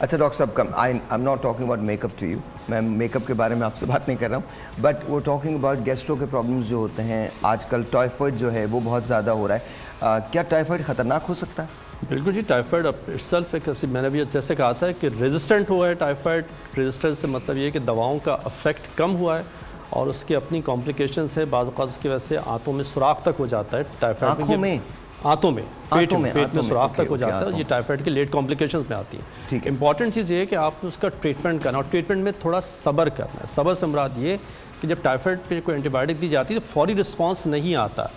अच्छा डॉक्टर साहब, come I am not talking about makeup to you, मैं makeup के बारे में आपसे बात नहीं कर रहा हूँ, बट वो टॉकिंग अबाउट गैस्ट्रो के प्रॉब्लम्स जो होते हैं आजकल, टाइफाइड जो है वो बहुत ज़्यादा हो रहा है। क्या टाइफाइड ख़तरनाक हो सकता है? बिल्कुल जी, टाइफाइड इटसेल्फ एक ऐसी, मैंने भी जैसे कहा था कि रेजिस्टेंट हुआ है टाइफाइड। रेजिस्टेंस से मतलब ये है कि दवाओं का इफेक्ट कम हुआ है और उसकी अपनी कॉम्प्लिकेशंस है। बाज़ औक़ात उसकी वजह से आंतों में सुराख तक हो जाता है टाइफाइड। आँखों में? आंतों में, पेट में सुराख तक हो जाता है। ये टाइफाइड के लेट कॉम्प्लिकेशंस में आती है। ठीक है। इंपॉर्टेंट चीज़ ये है कि आप उसका ट्रीटमेंट करना, और ट्रीटमेंट में थोड़ा सब्र करना है। सब्र से मुराद ये कि जब टाइफाइड पे कोई एंटीबायोटिक दी जाती है तो फौरी रिस्पांस नहीं आता।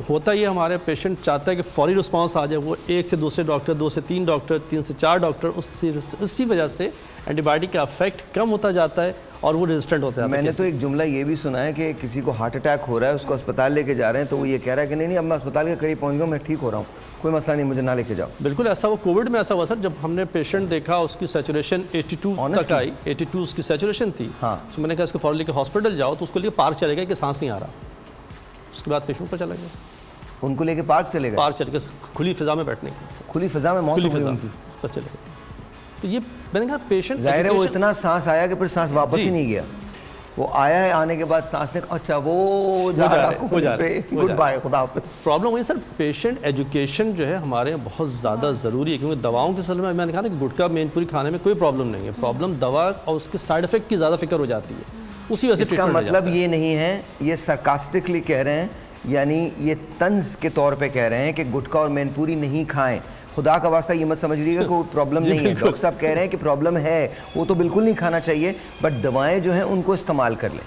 होता ये हमारे पेशेंट चाहता है कि फौरी रिस्पांस आ जाए, वो एक से दूसरे डॉक्टर, 2 से 3 डॉक्टर, 3 से 4 डॉक्टर, उसी वजह से एंटीबायोटिक का इफेक्ट कम होता जाता है और वो रेजिस्टेंट होता है। मैंने तो एक जुमला ये भी सुना है कि किसी को हार्ट अटैक हो रहा है, उसको अस्पताल लेके जा रहे हैं तो वो ये कह रहा है कि नहीं अब मैं अस्पताल के करीब पहुंच गया, मैं ठीक हो रहा हूँ, कोई मसला नहीं, मुझे ना लेके जाओ। बिल्कुल ऐसा वो कोविड में ऐसा हुआ सर, जब हमने पेशेंट देखा उसकी सैचुरेशन 82 तक आई, 82 उसकी सैचुरेशन थी। हाँ। तो मैंने कहा इसको फौरन लेके हॉस्पिटल जाओ, तो उसको लेके पार्क चले गए कि सांस नहीं आ रहा। उसके बाद पेशेंट पर चला गया, उनको लेके पार्क चले गए, पार्क चले गए खुली फिजा में बैठने की, खुली फिजा में मौत हो गई उनकी, पर चले गए। तो ये मैंने कहा पेशेंट जाहिर है वो इतना सांस आया कि फिर सांस वापस ही नहीं गया। वो आया है, आने के बाद सांस ने अच्छा वो जा रहा है, गुड बाय, खुदा हाफिज़। प्रॉब्लम हुई सर, पेशेंट एजुकेशन जो है हमारे यहाँ बहुत ज़्यादा ज़रूरी है, क्योंकि दवाओं के सिलसिले में मैंने कहा ना कि गुटखा मेनपुरी खाने में कोई प्रॉब्लम नहीं है, प्रॉब्लम दवा और उसके साइड इफेक्ट की ज़्यादा फिक्र हो जाती है, उसी वजह से। इसका मतलब ये नहीं है, ये सरकास्टिकली कह रहे हैं, यानी ये तंज के तौर पे कह रहे हैं कि गुटखा और मेनपुरी नहीं खाएं। खुदा का वास्ता ये मत समझिएगा कि कोई प्रॉब्लम नहीं है। डॉक्टर साहब कह रहे हैं कि प्रॉब्लम है, वो तो बिल्कुल नहीं खाना चाहिए, बट दवाएं जो हैं उनको इस्तेमाल कर लें।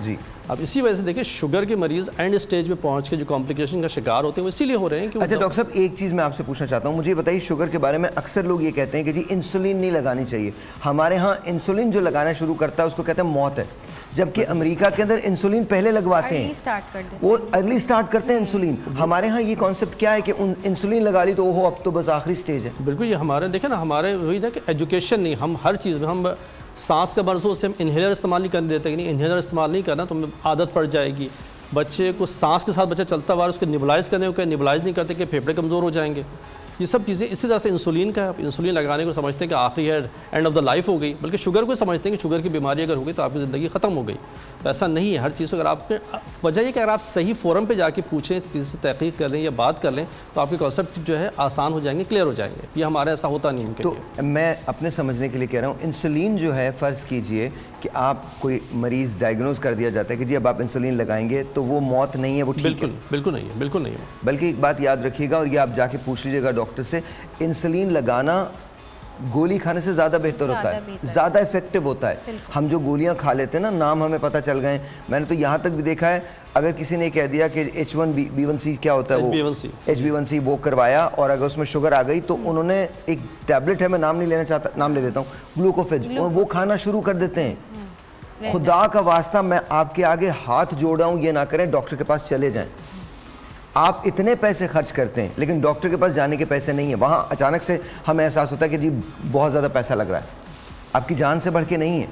जी, अब इसी वजह से देखिए शुगर के मरीज़ एंड स्टेज में पहुंच के जो कॉम्प्लिकेशन का शिकार होते हैं वो इसीलिए हो रहे हैं कि अच्छा डॉक्टर साहब, एक चीज़ मैं आपसे पूछना चाहता हूँ, मुझे बताइए शुगर के बारे में अक्सर लोग ये कहते हैं कि जी इंसुलिन नहीं लगानी चाहिए। हमारे यहाँ इंसुलिन जो लगाना शुरू करता है उसको कहते हैं मौत है, जबकि अमेरिका के अंदर इंसुलिन पहले लगवाते हैं, वो अर्ली स्टार्ट करते हैं इंसुलिन। हमारे यहाँ ये कॉन्सेप्ट क्या है कि इंसुलिन लगा ली तो वो अब तो बस आखिरी स्टेज है। बिल्कुल, ये हमारे देखें ना, हमारे वही था कि एजुकेशन नहीं, हम हर चीज़ में, हम सांस का बरसों से हम इन्हेलर इस्तेमाल नहीं करने देते कि नहीं इन्हेलर इस्तेमाल नहीं करना तो आदत पड़ जाएगी। बच्चे को सांस के साथ बच्चा चलता हुआ उसको निबलाइज करने को, निबलाइज नहीं करते कि फेफड़े कमज़ोर हो जाएंगे। ये सब चीज़ें इसी तरह से इंसुलिन का, इंसुलिन लगाने को समझते हैं कि आखिरी है, एंड ऑफ द लाइफ हो गई, बल्कि शुगर को समझते हैं कि शुगर की बीमारी अगर हो गई तो आपकी ज़िंदगी ख़त्म हो गई। तो ऐसा नहीं है, हर चीज़ को अगर आपने वजह ये कि अगर आप सही फोरम पे जाके पूछें, किसी से तहकीक कर लें या बात कर लें तो आपके कॉन्सेप्ट जो है आसान हो जाएंगे, क्लियर हो जाएंगे। ये हमारे ऐसा होता नहीं है। तो मैं अपने समझने के लिए कह रहा हूँ, इंसुलिन जो है, फ़र्ज़ कीजिए कि आप कोई मरीज़ डायग्नोज कर दिया जाता है कि जी अब आप इंसुलिन लगाएंगे, तो वो मौत नहीं है, वो ठीक है? बिल्कुल नहीं है, बिल्कुल नहीं है। बल्कि एक बात याद रखिएगा, और ये आप जाके पूछ लीजिएगा डॉक्टर से, इंसुलिन लगाना गोली खाने से ज़्यादा बेहतर होता है, ज़्यादा इफेक्टिव होता है। हम जो गोलियां खा लेते हैं ना, नाम हमें पता चल गए, मैंने तो यहाँ तक भी देखा है, अगर किसी ने कह दिया कि H1B1C क्या होता है, वो HB1C वो करवाया, और अगर उसमें शुगर आ गई तो उन्होंने एक टैबलेट है, मैं नाम नहीं लेना चाहता, नाम ले देता हूँ, ग्लूकोफेज, वो खाना शुरू कर देते हैं। खुदा का वास्ता मैं आपके आगे हाथ जोड़ रहा हूँ, ये ना करें, डॉक्टर के पास चले जाएं। आप इतने पैसे खर्च करते हैं लेकिन डॉक्टर के पास जाने के पैसे नहीं है, वहाँ अचानक से हमें एहसास होता है कि जी बहुत ज़्यादा पैसा लग रहा है, आपकी जान से बढ़ के नहीं है।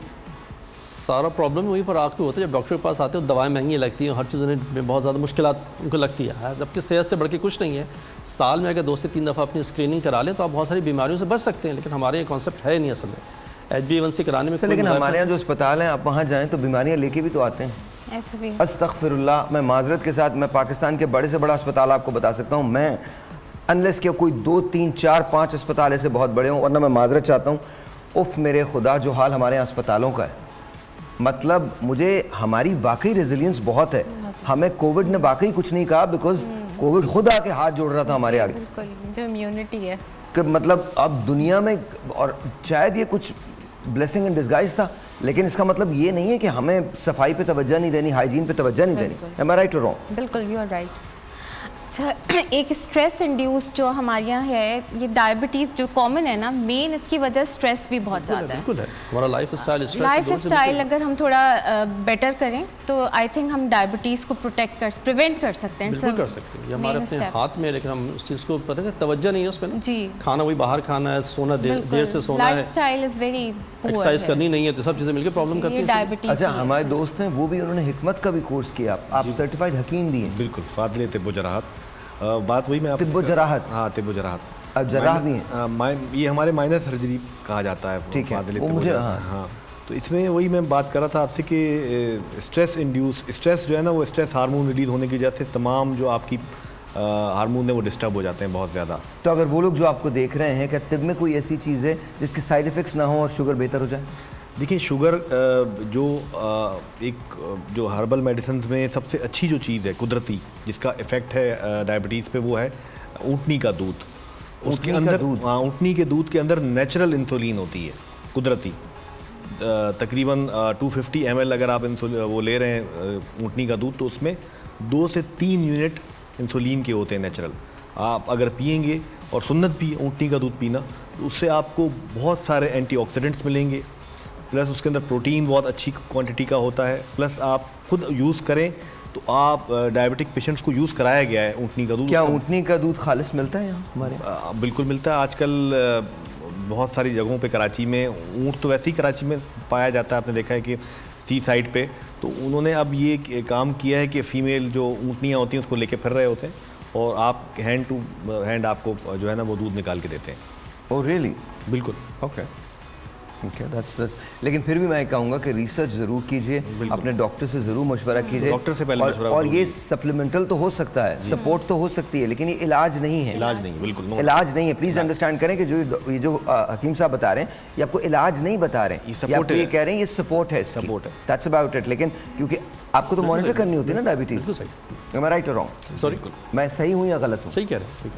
सारा प्रॉब्लम वहीं पर आके होता है, जब डॉक्टर के पास आते हो दवाएं महंगी लगती हैं, हर चीज़ उन्हें बहुत ज़्यादा मुश्किलात उनको लगती है, जबकि सेहत से बढ़ के कुछ नहीं है। साल में अगर 2 से 3 दफ़ा अपनी स्क्रीनिंग करा लें तो आप बहुत सारी बीमारियों से बच सकते हैं, लेकिन हमारे ये कॉन्सेप्ट है नहीं असल में HB1C कराने में। लेकिन हमारे यहाँ जो अस्पताल हैं, आप वहाँ जाएँ तो बीमारियाँ लेके भी तो आते हैं। अस्तगफिरुल्लाह, मैं माजरत के साथ, मैं पाकिस्तान के बड़े से बड़ा अस्पताल आपको बता सकता हूँ, मैं अनलेस के कोई 2, 3, 4, 5 अस्पताल ऐसे बहुत बड़े हों, वरना मैं माजरत चाहता हूँ। उफ मेरे खुदा, जो हाल हमारे यहाँ अस्पतालों का है, मतलब मुझे हमारी वाकई रेजिलियंस बहुत है। हमें कोविड ने वाकई कुछ नहीं कहा, बिकॉज कोविड खुद आके हाथ जोड़ रहा था हमारे आगे, जो इम्यूनिटी है कि मतलब अब दुनिया में, और शायद ये कुछ ब्लेसिंग इन डिस्गाइज था, लेकिन इसका मतलब ये नहीं है कि हमें सफाई पे तवज्जो नहीं देनी, हाइजीन पे तवज्जो नहीं देनी। एम आई राइट और रॉन्ग? बिल्कुल, यू आर राइट। अच्छा, एक स्ट्रेस इंड्यूस जो हमारे यहाँ है, ये डायबिटीज़ जो कॉमन है ना, मेन इसकी वजह स्ट्रेस भी बहुत ज़्यादा है। बिल्कुल है, हमारा लाइफ स्टाइल अगर हम थोड़ा बेटर करें तो आई थिंक हम डायबिटीज़ को प्रिवेंट कर सकते हैं। बिल्कुल कर सकते हैं, ये हमारे अपने हाथ में, लेकिन हम उस चीज़ को पता है तवज्जो नहीं है उस पर ना। जी, खाना वही बाहर खाना है, सोना देर से सोना है, लाइफस्टाइल इज़ वेरी, एक्सरसाइज करनी नहीं है, तो सब चीज़ें मिलकर प्रॉब्लम करती हैं डायबिटीज़। अच्छा, हमारे दोस्त हैं, वो भी उन्होंने हिकमत का भी कोर्स किया, आप सर्टिफाइड हकीम भी हैं। बिल्कुल, फादले तिब्बो जराहत, बात वही मैं तिब्बो जराहत, हाँ तिब्बो जराहत, अब जर्राह भी हैं। ये हमारे माइनर सर्जरी कहा जाता है। ठीक है, फादिल वो इत्तेफाक मुझे जाता है। हाँ, तो इसमें वही मैं बात कर रहा था आपसे कि स्ट्रेस जो है ना, वो स्ट्रेस हार्मोन रिलीज होने की वजह से तमाम जो आपकी हार्मोन है वो डिस्टर्ब हो जाते हैं बहुत ज़्यादा। तो अगर वो लोग जो आपको देख रहे हैं, क्या तिब में कोई ऐसी चीज़ है जिसके साइड इफ़ेक्ट्स ना हो और शुगर बेहतर हो जाए? देखिए, शुगर जो हर्बल मेडिसिन में सबसे अच्छी जो चीज़ है कुदरती, जिसका इफ़ेक्ट है डायबिटीज़ पे, वो है ऊँटनी का दूध। उसके अंदर ऊँटनी के दूध के अंदर नेचुरल इंसुलिन होती है, कुदरती। तकरीबन 250 ml अगर आप वो ले रहे हैं ऊँटनी का दूध, तो उसमें 2 से 3 यूनिट इंसुलिन के होते हैं नेचुरल। आप अगर पिएंगे, और सुन्नत भी ऊँटनी का दूध पीना, तो उससे आपको बहुत सारे एंटीऑक्सीडेंट्स मिलेंगे, प्लस उसके अंदर प्रोटीन बहुत अच्छी क्वांटिटी का होता है, प्लस आप खुद यूज़ करें तो आप डायबिटिक पेशेंट्स को यूज़ कराया गया है ऊँटनी का दूध। क्या ऊँटनी का दूध खालिस मिलता है यहाँ हमारे? बिल्कुल मिलता है। आजकल बहुत सारी जगहों पे कराची में ऊँट तो वैसे ही कराची में पाया जाता है, आपने देखा है कि सी साइड पे, तो उन्होंने अब ये काम किया है कि फ़ीमेल जो ऊँटनियाँ होती हैं उसको लेके फिर रहे होते हैं, और आप हैंड टू हैंड आपको जो है ना वो दूध निकाल के देते हैं। Oh really? बिल्कुल। ओके, दैट्स लेकिन फिर भी मैं कहूँगा कि रिसर्च ज़रूर कीजिए, अपने डॉक्टर से ज़रूर मशवरा कीजिए। डॉक्टर से पहले मशवरा और ये सप्लीमेंटल तो हो सकता है, सपोर्ट तो हो सकती है, लेकिन ये इलाज नहीं है। इलाज नहीं, बिल्कुल इलाज नहीं है। प्लीज़ अंडरस्टैंड करें कि जो हकीम साहब बता रहे हैं, ये आपको इलाज नहीं बता रहे हैं, ये आपको ये कह रहे हैं ये सपोर्ट है, सपोर्ट है, दैट्स अबाउट इट। लेकिन क्योंकि आपको तो मॉनिटर करनी होती है ना डायबिटीज़, बिल्कुल सही। एम आई राइट और रॉन्ग? सॉरी, मैं सही हूँ या गलत हूँ? सही कह रहे हैं।